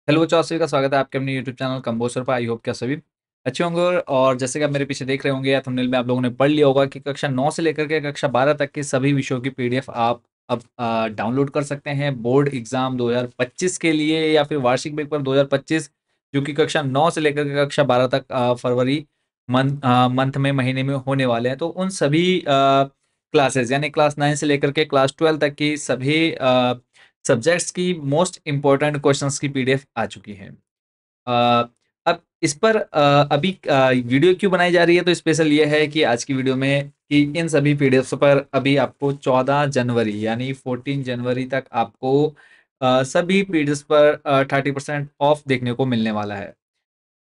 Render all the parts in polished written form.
Hello बच्चों, आप सभी का स्वागत है आपके अपने यूट्यूब चैनल कंबोसर पर। आई होप क्या सभी अच्छे होंगे। और जैसे कि आप मेरे पीछे देख रहे होंगे या थंबनेल में आप लोगों ने पढ़ लिया होगा कि कक्षा 9 से लेकर के कक्षा 12 तक के सभी विषयों की पीडीएफ आप अब डाउनलोड कर सकते हैं बोर्ड एग्जाम 2025 के लिए या फिर वार्षिक पेपर 2025, जो कि कक्षा 9 से लेकर के कक्षा 12 तक फरवरी मंथ में महीने में होने वाले हैं। तो उन सभी क्लासेस यानी क्लास 9 से लेकर के क्लास 12 तक की सभी सब्जेक्ट्स की मोस्ट इम्पोर्टेंट क्वेश्चंस की पीडीएफ आ चुकी है। अ, अब इस पर अभी वीडियो क्यों बनाई जा रही है, तो स्पेशल ये है कि आज की वीडियो में कि इन सभी पीडीएफ पर अभी आपको 14 जनवरी यानी 14 जनवरी तक आपको सभी पीडीएफ पर 30% ऑफ देखने को मिलने वाला है।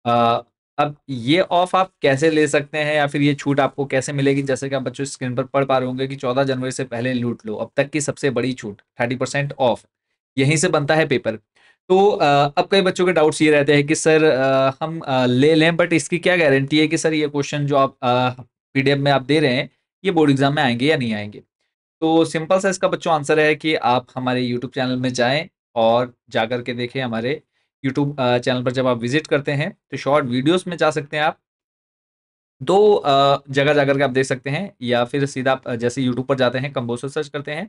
अ, अब ये ऑफ आप कैसे ले सकते हैं या फिर ये छूट आपको कैसे मिलेगी, जैसे कि आप बच्चों स्क्रीन पर पढ़ पा रहे होंगे कि 14 जनवरी से पहले लूट लो, अब तक की सबसे बड़ी छूट 30% ऑफ, यहीं से बनता है पेपर। तो अब कई बच्चों के डाउट्स ये रहते हैं कि सर हम ले लें, बट इसकी क्या गारंटी है कि सर ये क्वेश्चन जो आप पीडीएफ में आप दे रहे हैं ये बोर्ड एग्जाम में आएंगे या नहीं आएंगे। तो सिंपल सा इसका बच्चों आंसर है कि आप हमारे यूट्यूब चैनल में जाएं और जा कर के देखें। हमारे यूट्यूब चैनल पर जब आप विजिट करते हैं तो शॉर्ट वीडियोस में जा सकते हैं आप। दो जगह जाकर के आप देख सकते हैं, या फिर सीधा आप जैसे यूट्यूब पर जाते हैं कंपोजर सर्च करते हैं,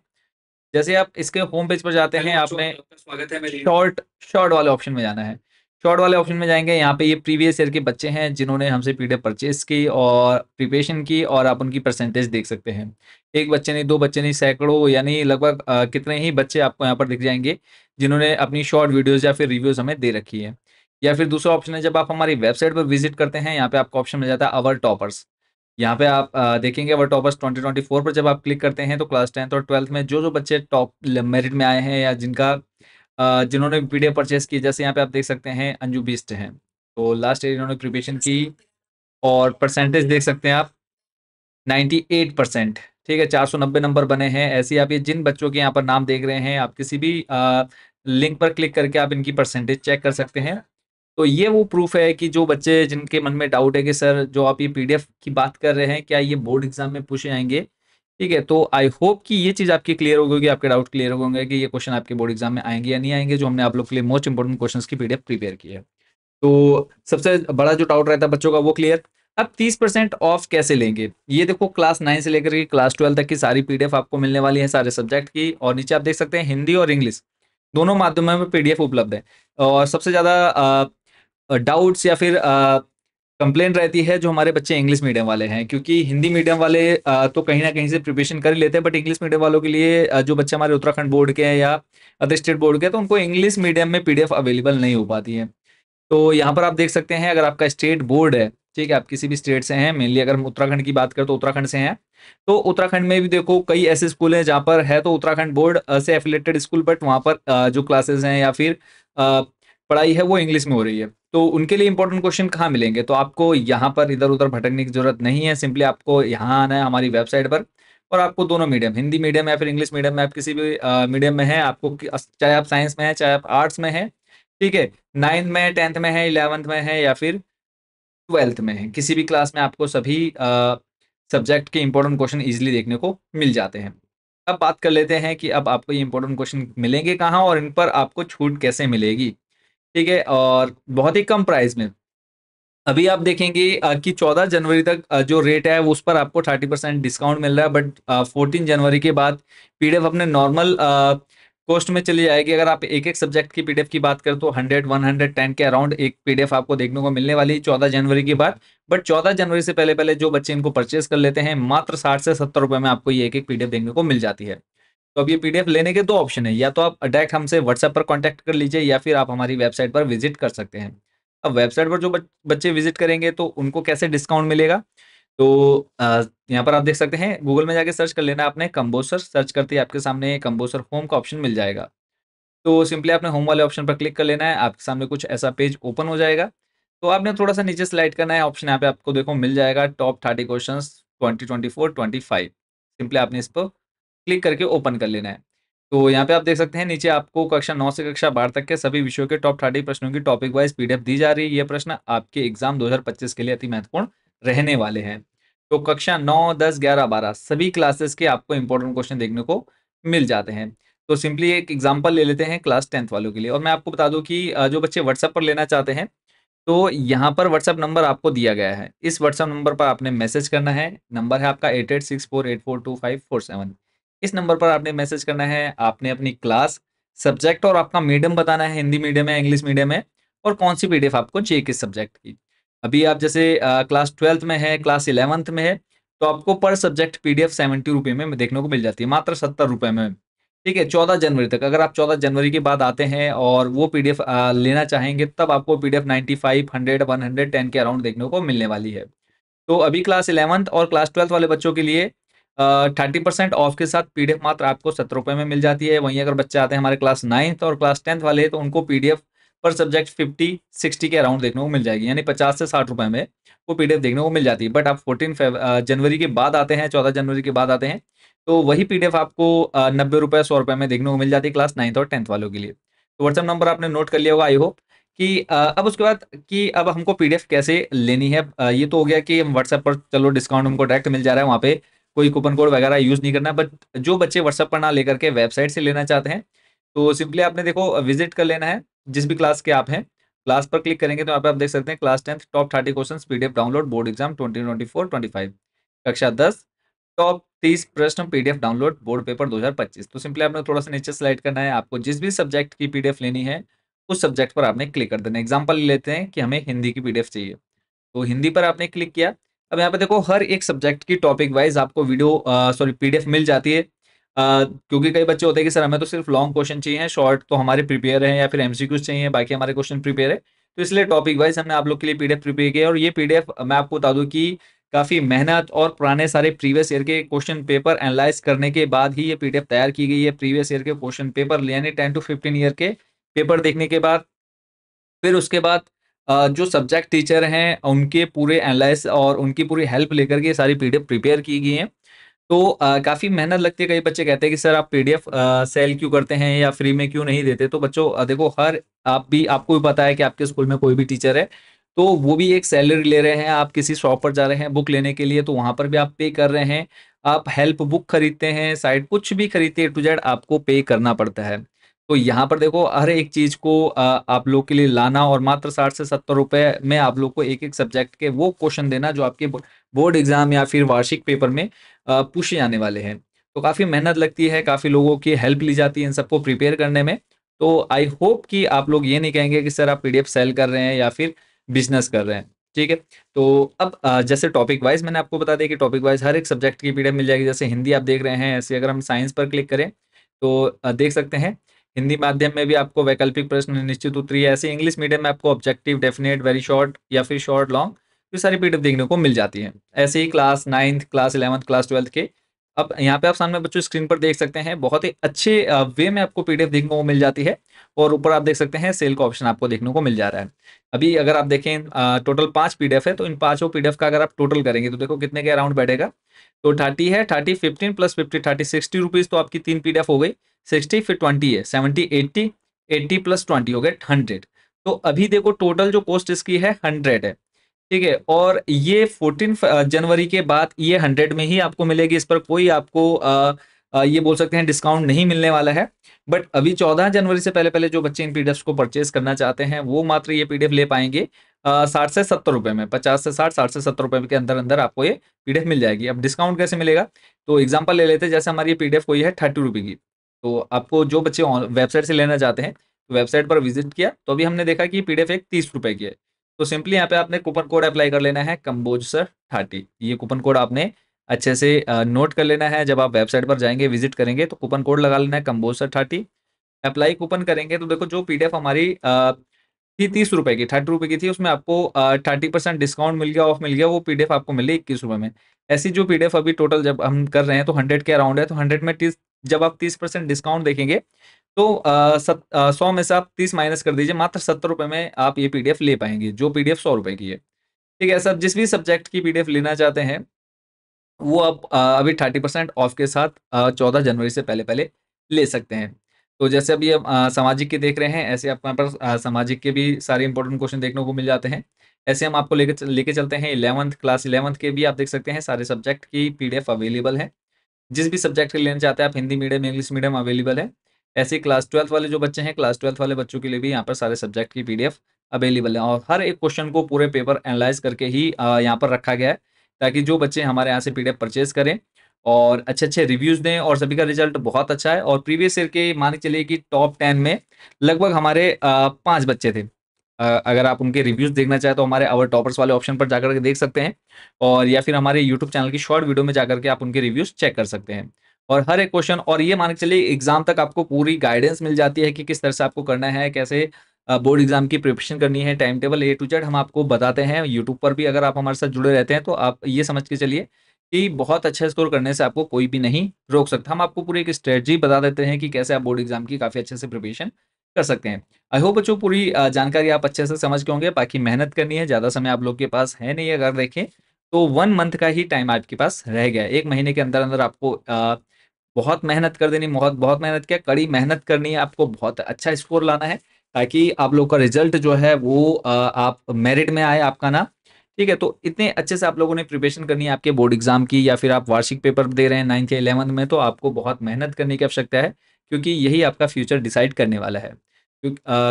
जैसे आप इसके होम पेज पर जाते हैं आपने स्वागत है मेरी शॉर्ट शॉर्ट वाले ऑप्शन में जाना है। शॉर्ट वाले ऑप्शन में जाएंगे, यहाँ पे ये प्रीवियस ईयर के बच्चे हैं जिन्होंने हमसे पीडीएफ परचेज की और प्रिपरेशन की, और आप उनकी परसेंटेज देख सकते हैं। एक बच्चे नहीं, दो बच्चे नहीं, सैकड़ों यानी लगभग कितने ही बच्चे आपको यहाँ पर दिख जाएंगे जिन्होंने अपनी शॉर्ट वीडियोज या फिर रिव्यूज हमें दे रखी है। या फिर दूसरा ऑप्शन है, जब आप हमारी वेबसाइट पर विजिट करते हैं यहाँ पे आपको ऑप्शन मिल जाता है अवर टॉपर्स। यहाँ पे आप देखेंगे अवर टॉपर्स 2024 पर जब आप क्लिक करते हैं तो क्लास 10th और 12th में जो जो बच्चे टॉप मेरिट में आए हैं या जिन्होंने पीडीएफ परचेस की, जैसे यहाँ पे आप देख सकते हैं अंजू बिस्ट हैं, तो लास्ट ईयर इन्होंने प्रिपरेशन की और परसेंटेज देख सकते हैं आप 98%। ठीक है, 490 नंबर बने हैं। ऐसे ही आप ये जिन बच्चों के यहाँ पर नाम देख रहे हैं, आप किसी भी लिंक पर क्लिक करके आप इनकी परसेंटेज चेक कर सकते हैं। तो ये वो प्रूफ है कि जो बच्चे जिनके मन में डाउट है कि सर जो आप ये पीडीएफ की बात कर रहे हैं क्या ये बोर्ड एग्जाम में पूछे जाएंगे, ठीक है, तो आई होप कि ये चीज़ आपकी क्लियर हो गई, आपके डाउट क्लियर हो होंगे कि ये क्वेश्चन आपके बोर्ड एग्जाम में आएंगे या नहीं आएंगे, जो हमने आप लोग के लिए मोस्ट इंपोर्टेंट क्वेश्चन की पीडीएफ प्रिपेयर की है। तो सबसे बड़ा जो डाउट रहता है बच्चों का वो क्लियर। अब 30% ऑफ कैसे लेंगे, ये देखो क्लास 9 से लेकर के क्लास 12 तक की सारी पीडीएफ आपको मिलने वाली है सारे सब्जेक्ट की, और नीचे आप देख सकते हैं हिंदी और इंग्लिश दोनों माध्यमों में पीडीएफ उपलब्ध है। और सबसे ज़्यादा डाउट्स या फिर कंप्लेंट रहती है जो हमारे बच्चे इंग्लिश मीडियम वाले हैं, क्योंकि हिंदी मीडियम वाले तो कहीं ना कहीं से प्रिपरेशन कर ही लेते हैं, बट इंग्लिश मीडियम वालों के लिए जो बच्चे हमारे उत्तराखंड बोर्ड के हैं या अदर स्टेट बोर्ड के हैं, तो उनको इंग्लिश मीडियम में पीडीएफ अवेलेबल नहीं हो पाती है। तो यहाँ पर आप देख सकते हैं, अगर आपका स्टेट बोर्ड है, ठीक है, आप किसी भी स्टेट से हैं, मेनली अगर हम उत्तराखंड की बात करें तो उत्तराखंड से हैं, तो उत्तराखंड में भी देखो कई ऐसे स्कूल हैं जहाँ पर है तो उत्तराखंड बोर्ड से एफिलेटेड स्कूल, बट वहाँ पर जो क्लासेस हैं या फिर पढ़ाई है वो इंग्लिश में हो रही है। तो उनके लिए इंपॉर्टेंट क्वेश्चन कहाँ मिलेंगे, तो आपको यहाँ पर इधर उधर भटकने की जरूरत नहीं है। सिंपली आपको यहाँ आना है हमारी वेबसाइट पर, और आपको दोनों मीडियम, हिंदी मीडियम या फिर इंग्लिश मीडियम में, आप किसी भी मीडियम में है, आपको चाहे आप साइंस में है चाहे आप आर्ट्स में है, ठीक है, 9th में है, 10th में है, 11th में है या फिर 12th में है, किसी भी क्लास में आपको सभी सब्जेक्ट के इंपॉर्टेंट क्वेश्चन इजीली देखने को मिल जाते हैं। अब बात कर लेते हैं कि अब आपको ये इंपॉर्टेंट क्वेश्चन मिलेंगे कहाँ और इन पर आपको छूट कैसे मिलेगी। ठीक है, और बहुत ही कम प्राइस में अभी आप देखेंगे कि 14 जनवरी तक जो रेट है उस पर आपको 30% डिस्काउंट मिल रहा है, बट 14 जनवरी के बाद पीडीएफ अपने नॉर्मल कॉस्ट में चली जाएगी। अगर आप एक एक सब्जेक्ट की पीडीएफ की बात करें तो 100-110 के अराउंड एक पीडीएफ आपको देखने को मिलने वाली है 14 जनवरी के बाद। बट 14 जनवरी से पहले पहले जो बच्चे इनको परचेज कर लेते हैं, मात्र 60 से 70 रुपए में आपको ये एक एक पीडीएफ देखने को मिल जाती है। तो अब ये पीडीएफ लेने के दो ऑप्शन है, या तो आप डायरेक्ट हमसे व्हाट्सएप पर कॉन्टैक्ट कर लीजिए या फिर आप हमारी वेबसाइट पर विजिट कर सकते हैं। अब वेबसाइट पर जो बच्चे विजिट करेंगे तो उनको कैसे डिस्काउंट मिलेगा, तो यहाँ पर आप देख सकते हैं, गूगल में जाके सर्च कर लेना आपने कंबोसर, सर्च करते ही आपके सामने कंबोसर होम का ऑप्शन मिल जाएगा। तो सिंपली आपने होम वाले ऑप्शन पर क्लिक कर लेना है, आपके सामने कुछ ऐसा पेज ओपन हो जाएगा। तो आपने थोड़ा सा नीचे स्लाइड करना है, ऑप्शन यहाँ पे आपको देखो मिल जाएगा टॉप 30 क्वेश्चन 2024-25। सिंपली आपने इस पर क्लिक करके ओपन कर लेना है। तो यहाँ पे आप देख सकते हैं नीचे आपको कक्षा 9 से कक्षा 12 तक के सभी विषयों के टॉप 30 प्रश्नों की टॉपिक वाइज पीडीएफ दी जा रही है। ये प्रश्न आपके एग्जाम 2025 के लिए अति महत्वपूर्ण रहने वाले हैं। तो कक्षा 9, 10, 11, 12 सभी क्लासेस के आपको इंपॉर्टेंट क्वेश्चन देखने को मिल जाते हैं। तो सिंपली एक एग्जांपल ले लेते हैं क्लास 10th वालों के लिए, और मैं आपको बता दूं कि जो बच्चे व्हाट्सएप पर लेना चाहते हैं, तो यहाँ पर व्हाट्सएप नंबर आपको दिया गया है। इस व्हाट्सएप नंबर पर आपने मैसेज करना है। नंबर है आपका 8864842547। इस नंबर पर आपने मैसेज करना है। आपने अपनी क्लास, सब्जेक्ट और आपका मीडियम बताना है, हिंदी मीडियम है, इंग्लिश मीडियम है, और कौन सी पीडीएफ आपको चाहिए किस सब्जेक्ट की। अभी आप जैसे क्लास 12th में है, क्लास 11th में है, तो आपको पर सब्जेक्ट पीडीएफ 70 रुपये में देखने को मिल जाती है, मात्र 70 रुपये में। ठीक है, 14 जनवरी तक। अगर आप 14 जनवरी के बाद आते हैं और वो पीडीएफ लेना चाहेंगे, तब आपको पीडीएफ 95, 100, 110 के अराउंड देखने को मिलने वाली है। तो अभी क्लास 11th और क्लास 12th वाले बच्चों के लिए 30% ऑफ के साथ पीडीएफ मात्र आपको 70 रुपये में मिल जाती है। वहीं अगर बच्चे आते हैं हमारे क्लास 9th और क्लास 10th वाले, तो उनको पीडीएफ पर सब्जेक्ट 50-60 के अराउंड देखने को मिल जाएगी, यानी 50 से 60 रुपये में वो पीडीएफ देखने को मिल जाती है। बट आप 14 जनवरी के बाद आते हैं, 14 जनवरी के बाद आते हैं, तो वही पीडीएफ आपको 90 रुपये, 100 रुपये में देखने को मिल जाती है क्लास 9th और 10th वालों के लिए। तो व्हाट्सएप नंबर आपने नोट कर लिया होगा, आई होप कि अब उसके बाद कि अब हमको पीडीएफ कैसे लेनी है। ये तो हो गया कि हम व्हाट्सएप पर चलो डिस्काउंट हमको डायरेक्ट मिल जा रहा है, वहाँ पे कोई कूपन कोड वगैरह यूज़ नहीं करना है। बट जो बच्चे व्हाट्सएप पर ना लेकर के वेबसाइट से लेना चाहते हैं, तो सिंपली आपने देखो विजिट कर लेना है जिस भी क्लास के आप हैं। क्लास पर क्लिक करेंगे तो यहाँ पे आप देख सकते हैं class 10th top 30 question PDF download board exam 2024-25, कक्षा 10 टॉप 30 प्रश्न पीडीएफ डाउनलोड बोर्ड पेपर 2025। तो सिंपली आपने थोड़ा सा नीचे स्लाइड करना है, आपको जिस भी सब्जेक्ट की पीडीएफ लेनी है उस सब्जेक्ट पर आपने क्लिक कर देना है। एग्जाम्पल ले लेते हैं कि हमें हिंदी की पीडीएफ चाहिए, तो हिंदी पर आपने क्लिक किया। अब यहाँ पे देखो हर एक सब्जेक्ट की टॉपिक वाइज आपको पीडीएफ मिल जाती है। क्योंकि कई बच्चे होते हैं कि सर हमें तो सिर्फ लॉन्ग क्वेश्चन चाहिए, शॉर्ट तो हमारे प्रिपेयर है, या फिर एमसीक्यूज चाहिए, बाकी हमारे क्वेश्चन प्रिपेयर है। तो इसलिए टॉपिक वाइज हमने आप लोग के लिए पीडीएफ प्रिपेयर किया, और ये पीडीएफ मैं आपको बता दूं कि काफ़ी मेहनत और पुराने सारे प्रीवियस ईयर के क्वेश्चन पेपर एनालाइज करने के बाद ही ये पीडीएफ तैयार की गई है। प्रीवियस ईयर के क्वेश्चन पेपर यानी 10 to 15 ईयर के पेपर देखने के बाद, फिर उसके बाद जो सब्जेक्ट टीचर हैं उनके पूरे एनालाइज़ और उनकी पूरी हेल्प लेकर के ये सारी पीडीएफ प्रिपेयर की गई हैं। तो काफ़ी मेहनत लगती है। कई बच्चे कहते हैं कि सर आप पीडीएफ सेल क्यों करते हैं या फ्री में क्यों नहीं देते? तो बच्चों देखो आपको भी पता है कि आपके स्कूल में कोई भी टीचर है, तो वो भी एक सैलरी ले रहे हैं। आप किसी शॉप पर जा रहे हैं बुक लेने के लिए, तो वहाँ पर भी आप पे कर रहे हैं। आप हेल्प बुक खरीदते हैं, साइड कुछ भी खरीदते हैं, ए टू जेड आपको पे करना पड़ता है। तो यहाँ पर देखो हर एक चीज़ को आप लोग के लिए लाना, और मात्र 60 से 70 रुपए में आप लोग को एक-एक सब्जेक्ट के वो क्वेश्चन देना जो आपके बोर्ड एग्ज़ाम या फिर वार्षिक पेपर में पूछे जाने वाले हैं। तो काफ़ी मेहनत लगती है, काफ़ी लोगों की हेल्प ली जाती है इन सबको प्रिपेयर करने में। तो आई होप कि आप लोग ये नहीं कहेंगे कि सर आप पीडीएफ सेल कर रहे हैं या फिर बिज़नेस कर रहे हैं। ठीक है? तो अब जैसे टॉपिक वाइज़ मैंने आपको बता दिया कि टॉपिक वाइज़ हर एक सब्जेक्ट की पीडीएफ मिल जाएगी। जैसे हिंदी आप देख रहे हैं, ऐसे अगर हम साइंस पर क्लिक करें तो देख सकते हैं हिंदी माध्यम में भी आपको वैकल्पिक प्रश्न, निश्चित उत्तरीय, ऐसे इंग्लिश मीडियम में आपको ऑब्जेक्टिव, डेफिनेट, वेरी शॉर्ट या फिर शॉर्ट लॉन्ग, ये सारी पीडीएफ देखने को मिल जाती है। ऐसे ही class 9th, class 11th, class 12th के, अब यहाँ पे आप सामने बच्चों स्क्रीन पर देख सकते हैं, बहुत ही अच्छे वे में आपको पीडीएफ देखने को मिल जाती है। और ऊपर आप देख सकते हैं सेल का ऑप्शन आपको देखने को मिल जा रहा है। अभी अगर आप देखें टोटल 5 पीडीएफ है, तो इन पाँचों पीडीएफ का अगर आप टोटल करेंगे तो देखो कितने के अराउंड बैठेगा। तो 30 है, 30 15 प्लस 50 30 60 रुपीज़, तो आपकी 3 पीडीएफ हो गई। 60 फिर 20 है, 70 80, 80 प्लस 20 हो गए 100। तो अभी देखो टोटल जो कॉस्ट इसकी है 100 है। ठीक है, और ये 14 जनवरी के बाद ये 100 में ही आपको मिलेगी। इस पर कोई आपको ये बोल सकते हैं डिस्काउंट नहीं मिलने वाला है। बट अभी 14 जनवरी से पहले पहले जो बच्चे इन पीडीएफ को परचेज करना चाहते हैं वो मात्र ये पीडीएफ ले पाएंगे 60 से 70 रुपये में। 50 से 60, 60 से 70 रुपये के अंदर अंदर आपको ये पीडीएफ मिल जाएगी। अब डिस्काउंट कैसे मिलेगा? तो एग्जाम्पल ले लेते हैं, जैसे हमारी ये पीडीएफ कोई है 30 रुपये की, तो आपको जो बच्चे वेबसाइट से लेना चाहते हैं, वेबसाइट पर विजिट किया तो अभी हमने देखा कि पीडीएफ एक 30 रुपये की है। तो सिंपली यहाँ पे आपने कूपन कोड अप्लाई कर लेना है, कंबोज सर 30। ये कूपन कोड आपने अच्छे से नोट कर लेना है। जब आप वेबसाइट पर जाएंगे, विजिट करेंगे, तो कूपन कोड लगा लेना है कंबोज सर 30। अप्लाई कूपन करेंगे तो देखो जो पीडीएफ हमारी थी 30 रुपये की, 30 रुपये की थी, उसमें आपको 30% डिस्काउंट मिल गया, ऑफ मिल गया। वो पीडीएफ आपको मिली 21 रुपये में। ऐसी जो पीडीएफ अभी टोटल जब हम कर रहे हैं तो 100 के अराउंड है। तो 100 में 30, जब आप 30% डिस्काउंट देखेंगे तो 100 में से आप 30 माइनस कर दीजिए, मात्र 70 रुपये में आप ये पीडीएफ ले पाएंगे, जो पीडीएफ 100 रुपये की है। ठीक है, सब जिस भी सब्जेक्ट की पीडीएफ लेना चाहते हैं वो आप अभी 30% ऑफ के साथ 14 जनवरी से पहले पहले ले सकते हैं। तो जैसे अभी हम सामाजिक के देख रहे हैं, ऐसे आपके यहाँ पर सामाजिक के भी सारे इंपॉर्टेंट क्वेश्चन देखने को मिल जाते हैं। ऐसे हम आपको लेके चलते हैं 11th, क्लास 11th के भी आप देख सकते हैं सारे सब्जेक्ट की पीडीएफ अवेलेबल है। जिस भी सब्जेक्ट के लेना चाहते हैं आप, Hindi medium, English medium available है। ऐसे ही क्लास 12th वाले जो बच्चे हैं, क्लास 12th वाले बच्चों के लिए भी यहाँ पर सारे सब्जेक्ट की पीडीएफ अवेलेबल है, और हर एक क्वेश्चन को पूरे पेपर एनालाइज करके ही यहाँ पर रखा गया है, ताकि जो बच्चे हमारे यहाँ से पीडीएफ परचेज करें और अच्छे-अच्छे रिव्यूज़ दें, और सभी का रिजल्ट बहुत अच्छा है। और प्रीवियस ईयर के मान के चलिए कि टॉप 10 में लगभग हमारे 5 बच्चे थे। अगर आप उनके रिव्यूज़ देखना चाहें तो हमारे आवर टॉपर्स वाले ऑप्शन पर जाकर के देख सकते हैं, और या फिर हमारे यूट्यूब चैनल की शॉर्ट वीडियो में जाकर के आप उनके रिव्यूज़ चेक कर सकते हैं। और हर एक क्वेश्चन, और ये मान के चलिए एग्ज़ाम तक आपको पूरी गाइडेंस मिल जाती है कि किस तरह से आपको करना है, कैसे बोर्ड एग्ज़ाम की प्रिपरेशन करनी है, time table A to Z हम आपको बताते हैं। यूट्यूब पर भी अगर आप हमारे साथ जुड़े रहते हैं तो आप ये समझ के चलिए कि बहुत अच्छा स्कोर करने से आपको कोई भी नहीं रोक सकता। हम आपको पूरी एक स्ट्रेटजी बता देते हैं कि कैसे आप बोर्ड एग्ज़ाम की काफ़ी अच्छे से प्रिपरेशन कर सकते हैं। आई होप बच्चों पूरी जानकारी आप अच्छे से समझ गए होंगे। बाकी मेहनत करनी है, ज़्यादा समय आप लोग के पास है नहीं, अगर देखें तो 1 मंथ का ही टाइम आपके पास रह गया है। 1 महीने के अंदर-अंदर आपको बहुत मेहनत कर देनी, बहुत बहुत मेहनत क्या, कड़ी मेहनत करनी है, आपको बहुत अच्छा स्कोर लाना है, ताकि आप लोग का रिज़ल्ट जो है वो आप मेरिट में आए आपका नाम, ठीक है? तो इतने अच्छे से आप लोगों ने प्रिपरेशन करनी है आपके बोर्ड एग्ज़ाम की, या फिर आप वार्षिक पेपर दे रहे हैं 9th या 11th में, तो आपको बहुत मेहनत करने की आवश्यकता है, क्योंकि यही आपका फ्यूचर डिसाइड करने वाला है।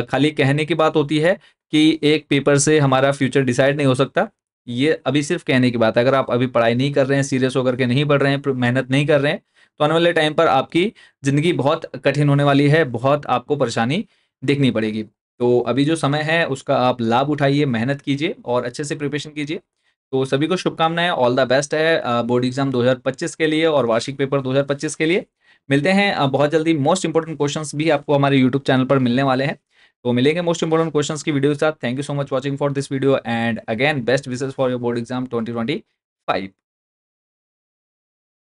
खाली कहने की बात होती है कि एक पेपर से हमारा फ्यूचर डिसाइड नहीं हो सकता, ये अभी सिर्फ़ कहने की बात है। अगर आप अभी पढ़ाई नहीं कर रहे हैं, सीरियस होकर के नहीं पढ़ रहे हैं, मेहनत नहीं कर रहे हैं, तो आने वाले टाइम पर आपकी ज़िंदगी बहुत कठिन होने वाली है, बहुत आपको परेशानी देखनी पड़ेगी। तो अभी जो समय है उसका आप लाभ उठाइए, मेहनत कीजिए और अच्छे से प्रिपरेशन कीजिए। तो सभी को शुभकामनाएँ, ऑल द बेस्ट है बोर्ड एग्ज़ाम 2025 के लिए और वार्षिक पेपर 2025 के लिए। मिलते हैं बहुत जल्दी, मोस्ट इम्पोर्टेंट क्वेश्चंस भी आपको हमारे यूट्यूब चैनल पर मिलने वाले हैं। तो मिलेंगे मोस्ट इम्पोर्टेंट क्वेश्चंस की वीडियो के साथ। Thank you so much watching for this video, and again best wishes for your board exam 2025।